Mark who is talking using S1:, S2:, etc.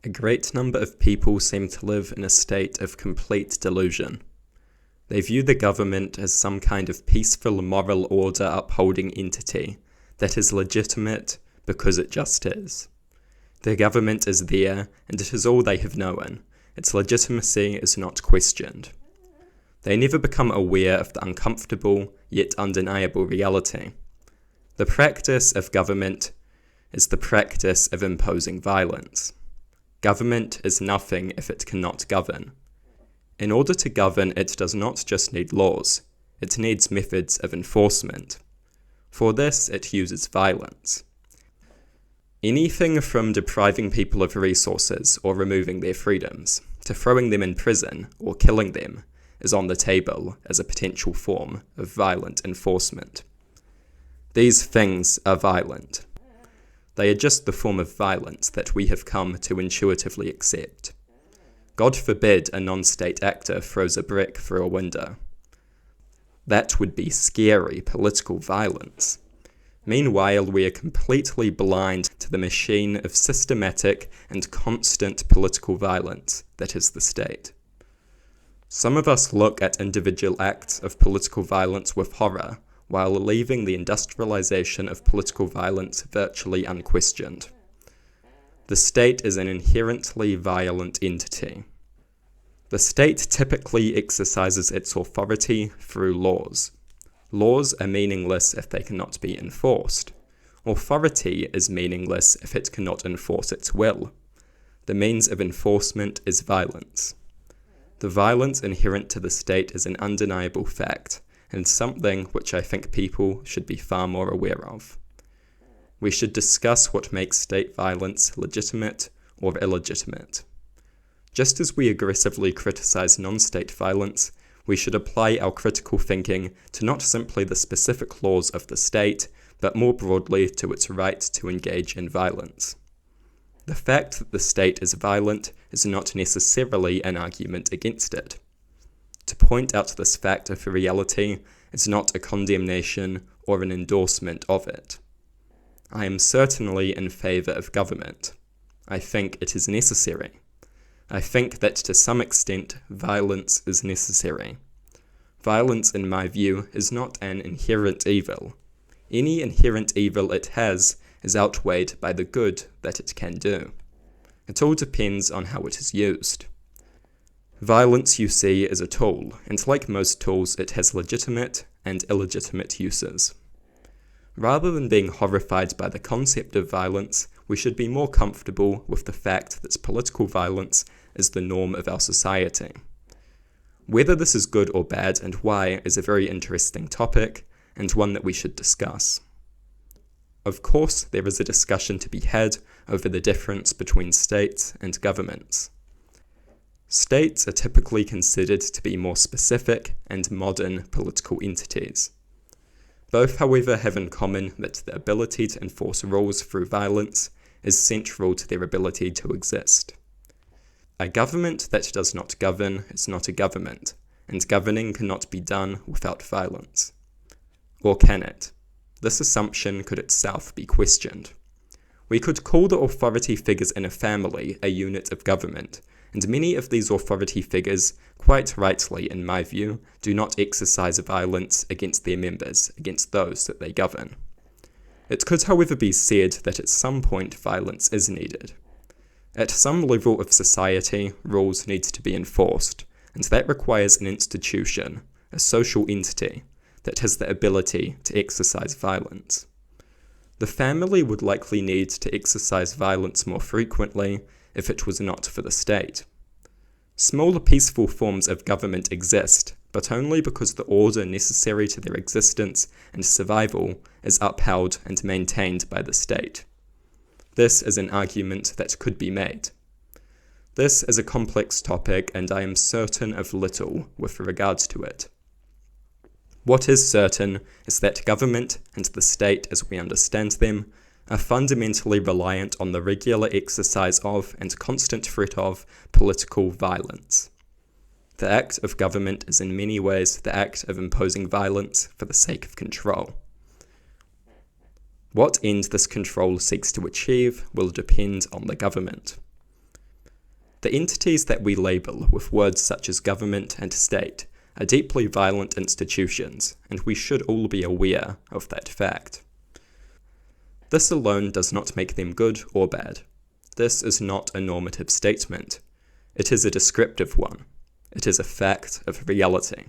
S1: A great number of people seem to live in a state of complete delusion. They view the government as some kind of peaceful moral order upholding entity that is legitimate because it just is. The government is there, and it is all they have known. Its legitimacy is not questioned. They never become aware of the uncomfortable yet undeniable reality. The practice of government is the practice of imposing violence. Government is nothing if it cannot govern. In order to govern, it does not just need laws, it needs methods of enforcement. For this, it uses violence. Anything from depriving people of resources or removing their freedoms, to throwing them in prison or killing them, is on the table as a potential form of violent enforcement. These things are violent. They are just the form of violence that we have come to intuitively accept. God forbid a non-state actor throws a brick through a window. That would be scary political violence. Meanwhile, we are completely blind to the machine of systematic and constant political violence that is the state. Some of us look at individual acts of political violence with horror, while leaving the industrialization of political violence virtually unquestioned. The state is an inherently violent entity. The state typically exercises its authority through laws. Laws are meaningless if they cannot be enforced. Authority is meaningless if it cannot enforce its will. The means of enforcement is violence. The violence inherent to the state is an undeniable fact, and something which I think people should be far more aware of. We should discuss what makes state violence legitimate or illegitimate. Just as we aggressively criticize non-state violence, we should apply our critical thinking to not simply the specific laws of the state, but more broadly to its right to engage in violence. The fact that the state is violent is not necessarily an argument against it. To point out this fact of reality is not a condemnation or an endorsement of it. I am certainly in favour of government. I think it is necessary. I think that to some extent violence is necessary. Violence, in my view, is not an inherent evil. Any inherent evil it has is outweighed by the good that it can do. It all depends on how it is used. Violence, you see, is a tool, and like most tools, it has legitimate and illegitimate uses. Rather than being horrified by the concept of violence, we should be more comfortable with the fact that political violence is the norm of our society. Whether this is good or bad and why is a very interesting topic, and one that we should discuss. Of course, there is a discussion to be had over the difference between states and governments. States are typically considered to be more specific and modern political entities. Both, however, have in common that the ability to enforce rules through violence is central to their ability to exist. A government that does not govern is not a government, and governing cannot be done without violence. Or can it? This assumption could itself be questioned. We could call the authority figures in a family a unit of government, and many of these authority figures, quite rightly in my view, do not exercise violence against their members, against those that they govern. It could, however, be said that at some point violence is needed. At some level of society, rules need to be enforced, and that requires an institution, a social entity, that has the ability to exercise violence. The family would likely need to exercise violence more frequently if it was not for the state. Smaller peaceful forms of government exist, but only because the order necessary to their existence and survival is upheld and maintained by the state. This is an argument that could be made. This is a complex topic, and I am certain of little with regards to it. What is certain is that government and the state as we understand them are fundamentally reliant on the regular exercise of and constant threat of political violence. The act of government is in many ways the act of imposing violence for the sake of control. What end this control seeks to achieve will depend on the government. The entities that we label with words such as government and state are deeply violent institutions, and we should all be aware of that fact. This alone does not make them good or bad. This is not a normative statement. It is a descriptive one. It is a fact of reality.